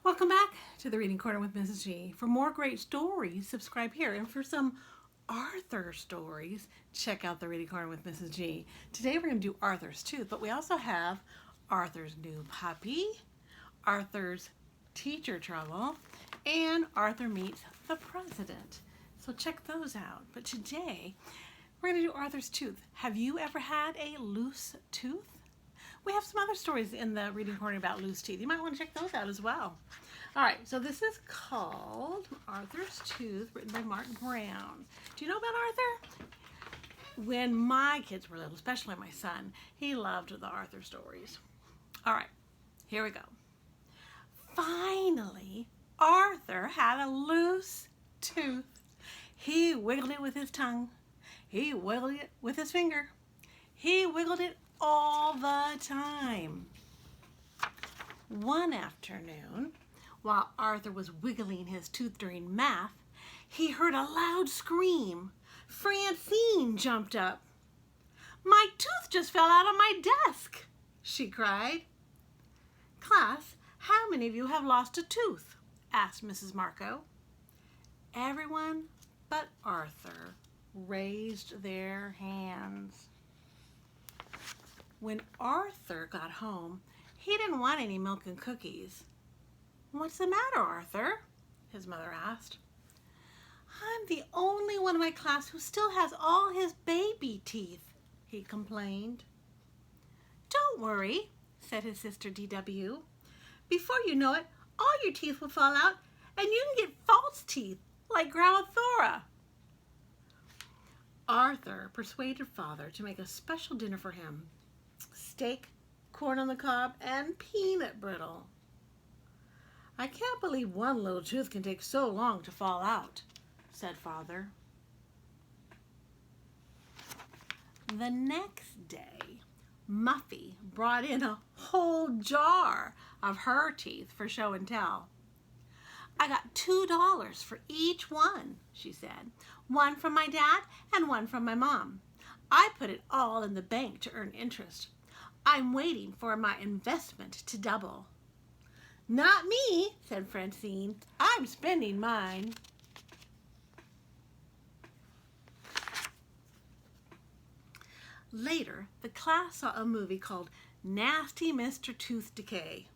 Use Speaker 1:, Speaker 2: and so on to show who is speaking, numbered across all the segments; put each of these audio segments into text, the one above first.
Speaker 1: Welcome back to the Reading Corner with Mrs. G. For more great stories, subscribe here. And for some Arthur stories, check out the Reading Corner with Mrs. G. Today we're going to do Arthur's Tooth, but we also have Arthur's New Puppy, Arthur's Teacher Trouble, and Arthur Meets the President. So check those out. But today we're going to do Arthur's Tooth. Have you ever had a loose tooth? We have some other stories in the Reading Corner about loose teeth. You might want to check those out as well. All right, so this is called Arthur's Tooth, written by Marc Brown. Do you know about Arthur? When my kids were little, especially my son, he loved the Arthur stories. All right, here we go. Finally, Arthur had a loose tooth. He wiggled it with his tongue. He wiggled it with his finger. He wiggled it all the time. One afternoon, while Arthur was wiggling his tooth during math, he heard a loud scream. Francine jumped up. "My tooth just fell out of my desk," she cried. "Class, how many of you have lost a tooth?" asked Mrs. Marco. Everyone but Arthur raised their hands. When Arthur got home, he didn't want any milk and cookies. "What's the matter, Arthur?" his mother asked. "I'm the only one in my class who still has all his baby teeth," he complained. "Don't worry," said his sister D.W. "Before you know it, all your teeth will fall out and you can get false teeth like Grandma Thora." Arthur persuaded Father to make a special dinner for him. Steak, corn on the cob, and peanut brittle. "I can't believe one little tooth can take so long to fall out," said Father. The next day, Muffy brought in a whole jar of her teeth for show and tell. "I got $2 for each one," she said. "One from my dad and one from my mom. I put it all in the bank to earn interest. I'm waiting for my investment to double." "Not me," said Francine. "I'm spending mine." Later, the class saw a movie called Nasty Mr. Tooth Decay.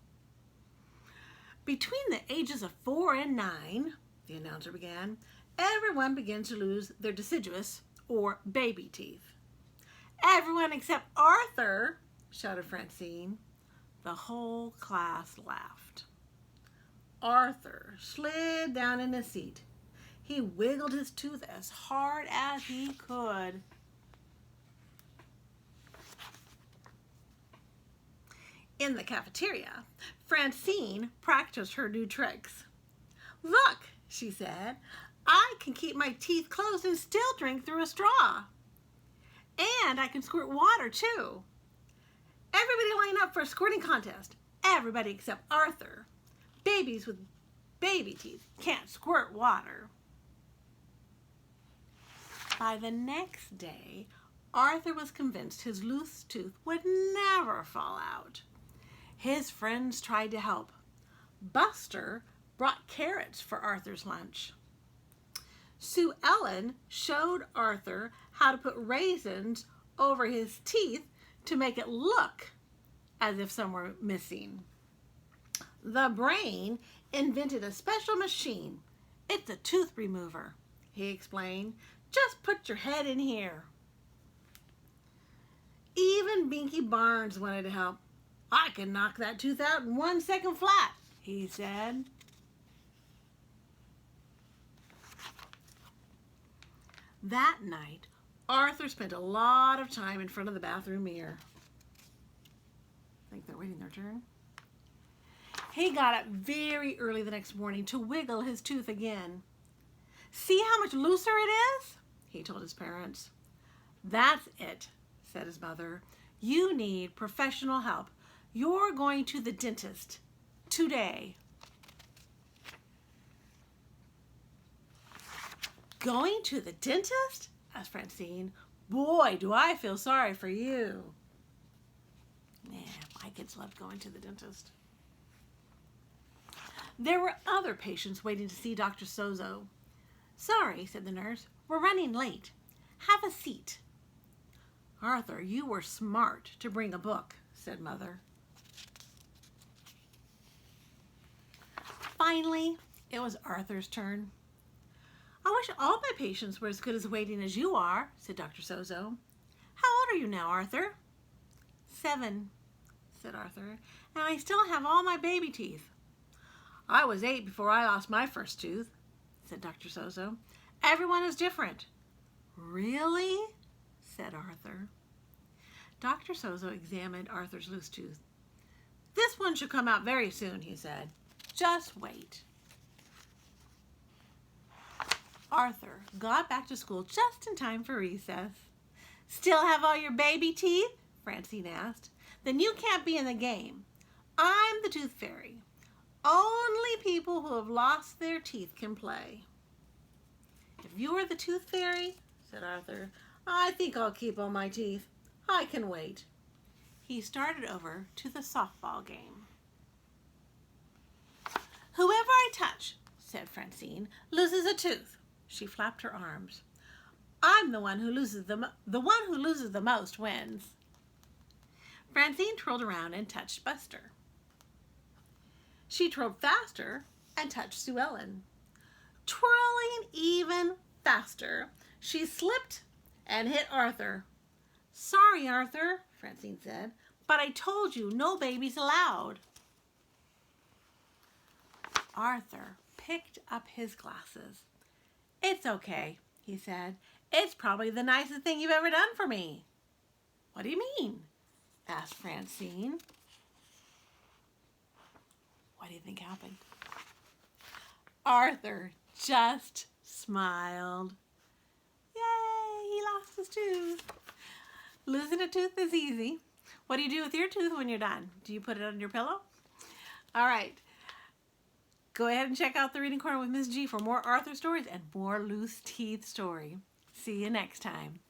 Speaker 1: "Between the ages of 4 and 9, the announcer began, everyone begins to lose their deciduous or baby teeth." "Everyone except Arthur," shouted Francine. The whole class laughed. Arthur slid down in his seat. He wiggled his tooth as hard as he could. In the cafeteria, Francine practiced her new tricks. "Look," she said, "I can keep my teeth closed and still drink through a straw. And I can squirt water too. Everybody line up for a squirting contest. Everybody except Arthur. Babies with baby teeth can't squirt water." By the next day, Arthur was convinced his loose tooth would never fall out. His friends tried to help. Buster brought carrots for Arthur's lunch. Sue Ellen showed Arthur how to put raisins over his teeth to make it look as if some were missing. The Brain invented a special machine. "It's a tooth remover," he explained. "Just put your head in here." Even Binky Barnes wanted to help. "I can knock that tooth out in 1 second flat," he said. That night, Arthur spent a lot of time in front of the bathroom mirror. I think they're waiting their turn. He got up very early the next morning to wiggle his tooth again. "See how much looser it is?" he told his parents. "That's it," said his mother. "You need professional help. You're going to the dentist today." "Going to the dentist?" asked Francine. "Boy, do I feel sorry for you." Yeah, my kids loved going to the dentist. There were other patients waiting to see Dr. Sozo. "Sorry," said the nurse. "We're running late. Have a seat." "Arthur, you were smart to bring a book," said Mother. Finally, it was Arthur's turn. "I wish all my patients were as good as waiting as you are," said Dr. Sozo. "How old are you now, Arthur?" "7," said Arthur, "and I still have all my baby teeth." "I was 8 before I lost my first tooth," said Dr. Sozo. "Everyone is different." "Really?" said Arthur. Dr. Sozo examined Arthur's loose tooth. "This one should come out very soon," he said. "Just wait." Arthur got back to school just in time for recess. "Still have all your baby teeth?" Francine asked. "Then you can't be in the game. I'm the Tooth Fairy. Only people who have lost their teeth can play." "If you're the Tooth Fairy," said Arthur, "I think I'll keep all my teeth. I can wait." He started over to the softball game. "Whoever I touch," said Francine, "loses a tooth." She flapped her arms. "I'm the one who loses the most wins." Francine twirled around and touched Buster. She twirled faster and touched Sue Ellen. Twirling even faster, she slipped and hit Arthur. "Sorry, Arthur," Francine said, "but I told you no babies allowed." Arthur picked up his glasses. "It's okay," he said. "It's probably the nicest thing you've ever done for me." "What do you mean?" asked Francine. What do you think happened? Arthur just smiled. Yay, he lost his tooth. Losing a tooth is easy. What do you do with your tooth when you're done? Do you put it on your pillow? All right. Go ahead and check out the Reading Corner with Miss G for more Arthur stories and more loose teeth story. See you next time.